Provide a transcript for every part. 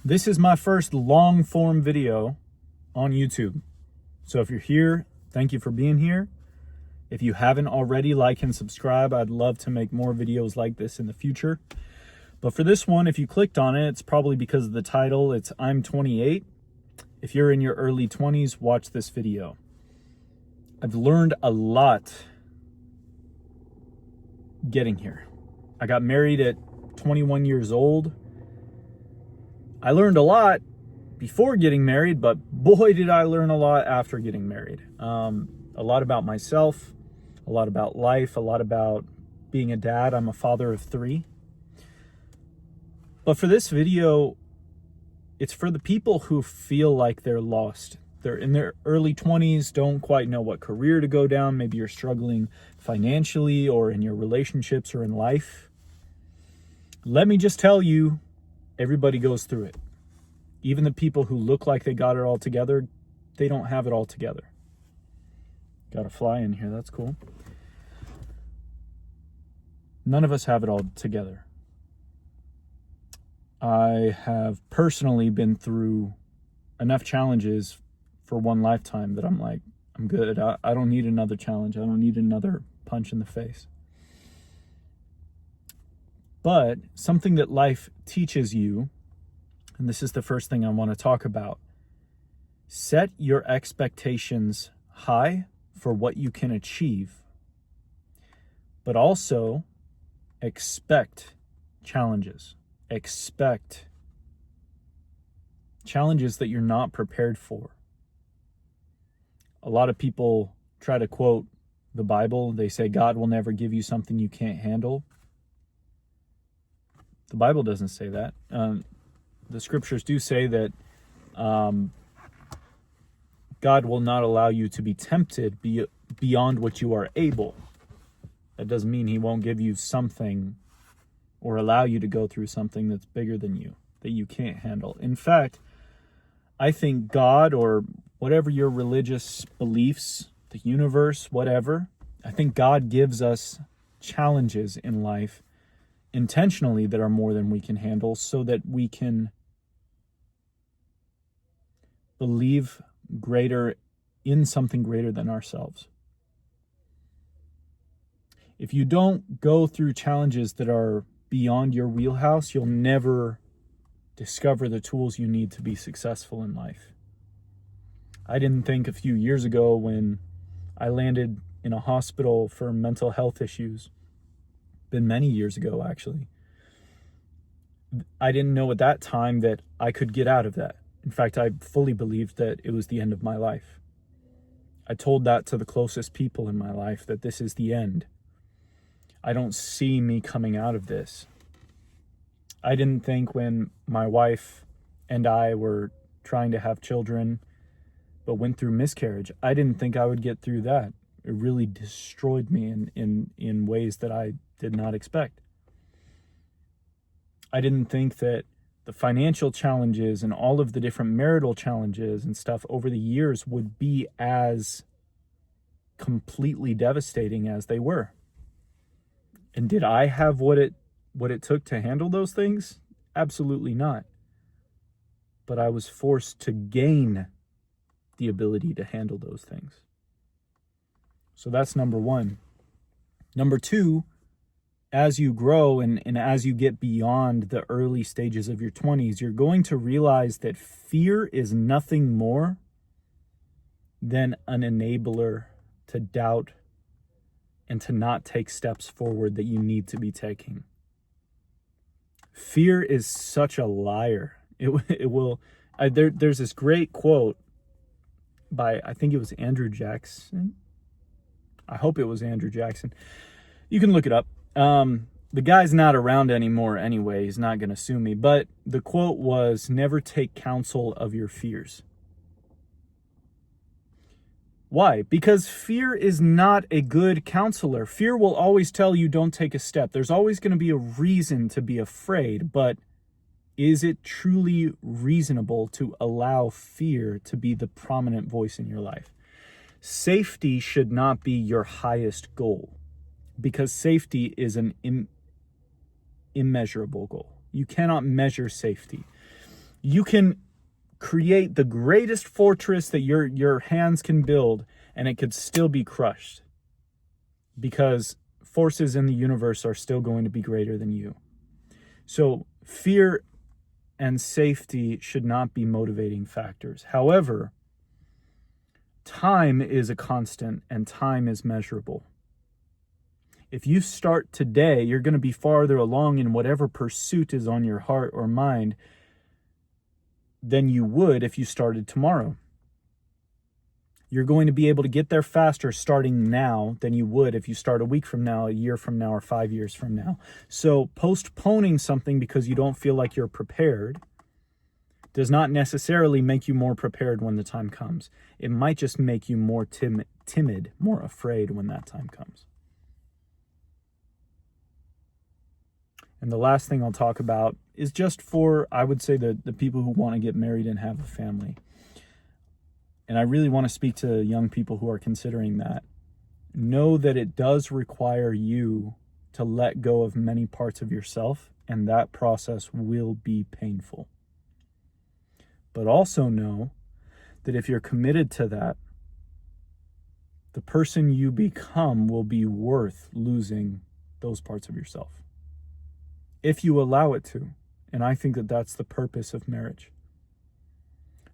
This is my first long form video on YouTube. So if you're here, thank you for being here. If you haven't already, like and subscribe. I'd love to make more videos like this in the future. But for this one, if you clicked on it, it's probably because of the title. It's I'm 28. If you're in your early 20s, watch this video. I've learned a lot getting here. I got married at 21 years old. I learned a lot before getting married, but boy, did I learn a lot after getting married. A lot about myself, a lot about life, a lot about being a dad. I'm a father of 3. But for this video, it's for the people who feel like they're lost. They're in their early 20s, don't quite know what career to go down. Maybe you're struggling financially or in your relationships or in life. Let me just tell you, everybody goes through it. Even the people who look like they got it all together, they don't have it all together. Got a fly in here, that's cool. None of us have it all together. I have personally been through enough challenges for one lifetime that I'm like, I'm good. I don't need another challenge. I don't need another punch in the face. But something that life teaches you, and this is the first thing I want to talk about, set your expectations high for what you can achieve, but also expect challenges. Expect challenges that you're not prepared for. A lot of people try to quote the Bible. They say God will never give you something you can't handle. The Bible doesn't say that. The scriptures do say that God will not allow you to be tempted beyond what you are able. That doesn't mean he won't give you something or allow you to go through something that's bigger than you, that you can't handle. In fact, I think God, or whatever your religious beliefs, the universe, whatever, I think God gives us challenges in life intentionally that are more than we can handle so that we can believe greater in something greater than ourselves. If you don't go through challenges that are beyond your wheelhouse, you'll never discover the tools you need to be successful in life. I didn't think a few years ago when I landed in a hospital for mental health issues, been many years ago actually, I didn't know at that time that I could get out of that. In fact, I fully believed that it was the end of my life. I told that to the closest people in my life, that this is the end. I don't see me coming out of this. I didn't think when my wife and I were trying to have children, but went through miscarriage, I didn't think I would get through that. It really destroyed me in ways that I did not expect. I didn't think that the financial challenges and all of the different marital challenges and stuff over the years would be as completely devastating as they were. And did I have what it took to handle those things? Absolutely not. But I was forced to gain the ability to handle those things. So that's number one. Number two, as you grow and as you get beyond the early stages of your 20s, you're going to realize that fear is nothing more than an enabler to doubt and to not take steps forward that you need to be taking. Fear is such a liar. It will. There's this great quote by, I think it was Andrew Jackson. I hope it was Andrew Jackson. You can look it up. The guy's not around anymore anyway. He's not going to sue me. But the quote was, never take counsel of your fears. Why? Because fear is not a good counselor. Fear will always tell you don't take a step. There's always going to be a reason to be afraid, but is it truly reasonable to allow fear to be the prominent voice in your life? Safety should not be your highest goal, because safety is an immeasurable goal. You cannot measure safety. You can create the greatest fortress that your hands can build, and it could still be crushed, because forces in the universe are still going to be greater than you. So fear and safety should not be motivating factors. However, time is a constant and time is measurable. If you start today, you're going to be farther along in whatever pursuit is on your heart or mind than you would if you started tomorrow. You're going to be able to get there faster starting now than you would if you start a week from now, a year from now, or 5 years from now. So postponing something because you don't feel like you're prepared does not necessarily make you more prepared when the time comes. It might just make you more timid, more afraid when that time comes. And the last thing I'll talk about is just for, I would say, the people who want to get married and have a family. And I really want to speak to young people who are considering that. Know that it does require you to let go of many parts of yourself, and that process will be painful. But also know that if you're committed to that, the person you become will be worth losing those parts of yourself, if you allow it to. And I think that that's the purpose of marriage.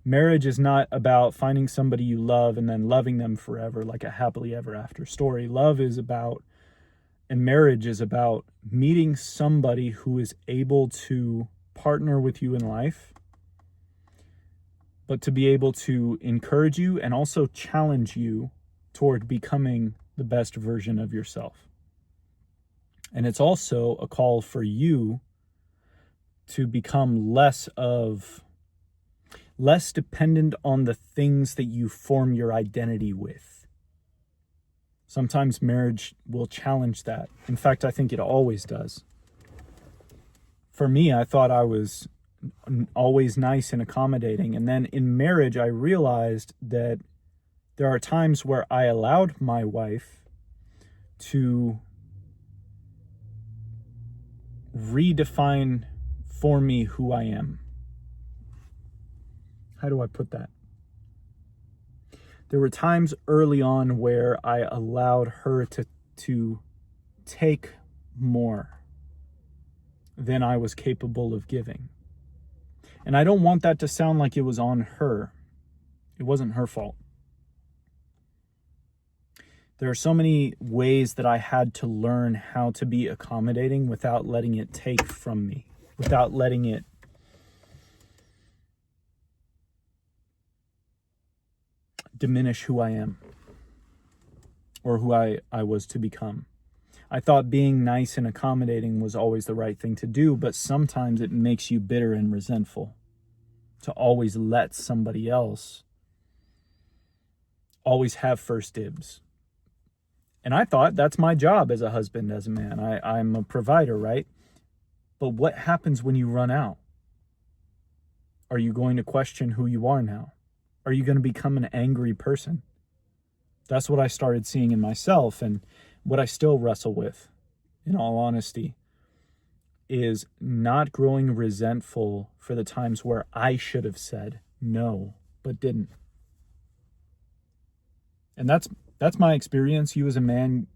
Marriage is not about finding somebody you love and then loving them forever like a happily ever after story. Love is about, and marriage is about, meeting somebody who is able to partner with you in life, but to be able to encourage you and also challenge you toward becoming the best version of yourself. And it's also a call for you to become less dependent on the things that you form your identity with. Sometimes marriage will challenge that. In fact, I think it always does. For me, I thought I was always nice and accommodating. And then in marriage, I realized that there are times where I allowed my wife to redefine for me who I am. How do I put that? There were times early on where I allowed her to take more than I was capable of giving. And I don't want that to sound like it was on her. It wasn't her fault. There are so many ways that I had to learn how to be accommodating without letting it take from me, without letting it diminish who I am or who I was to become. I thought being nice and accommodating was always the right thing to do, but sometimes it makes you bitter and resentful to always let somebody else always have first dibs. And I thought that's my job as a husband, as a man. I'm a provider, right? But what happens when you run out? Are you going to question who you are now? Are you going to become an angry person? That's what I started seeing in myself, and what I still wrestle with, in all honesty, is not growing resentful for the times where I should have said no, but didn't. And that's my experience. You as a man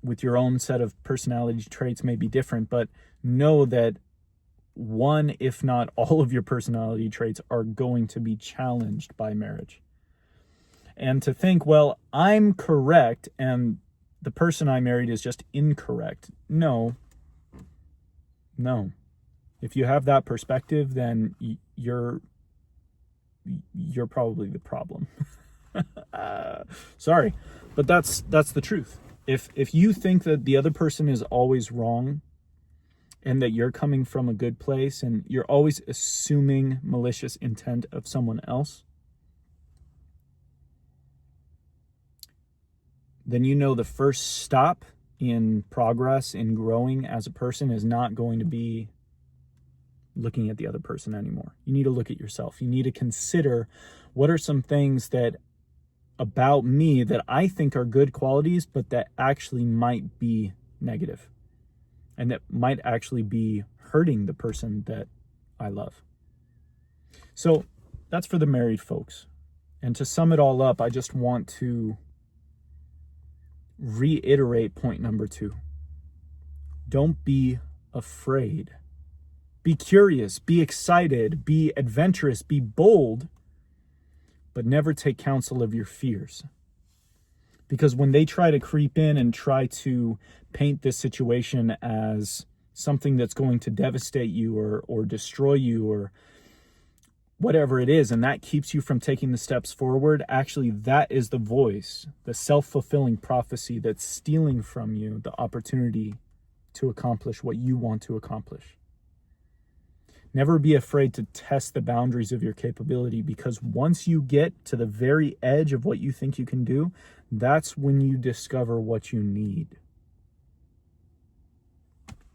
with your own set of personality traits may be different, but know that one, if not all of your personality traits are going to be challenged by marriage. And to think, well, I'm correct and the person I married is just incorrect. No. If you have that perspective, then you're probably the problem. Sorry, but that's the truth. If you think that the other person is always wrong and that you're coming from a good place and you're always assuming malicious intent of someone else, then you know the first stop in progress, in growing as a person, is not going to be looking at the other person anymore. You need to look at yourself. You need to consider, what are some things that about me that I think are good qualities, but that actually might be negative and that might actually be hurting the person that I love. So that's for the married folks. And to sum it all up, I just want to reiterate point number 2. Don't be afraid. Be curious, be excited, be adventurous, be bold, but never take counsel of your fears. Because when they try to creep in and try to paint this situation as something that's going to devastate you or destroy you or whatever it is, and that keeps you from taking the steps forward, actually that is the voice, the self-fulfilling prophecy that's stealing from you the opportunity to accomplish what you want to accomplish. Never be afraid to test the boundaries of your capability, because once you get to the very edge of what you think you can do, that's when you discover what you need.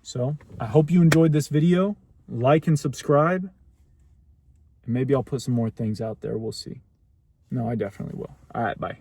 So I hope you enjoyed this video. Like and subscribe. And maybe I'll put some more things out there. We'll see. No, I definitely will. All right, bye.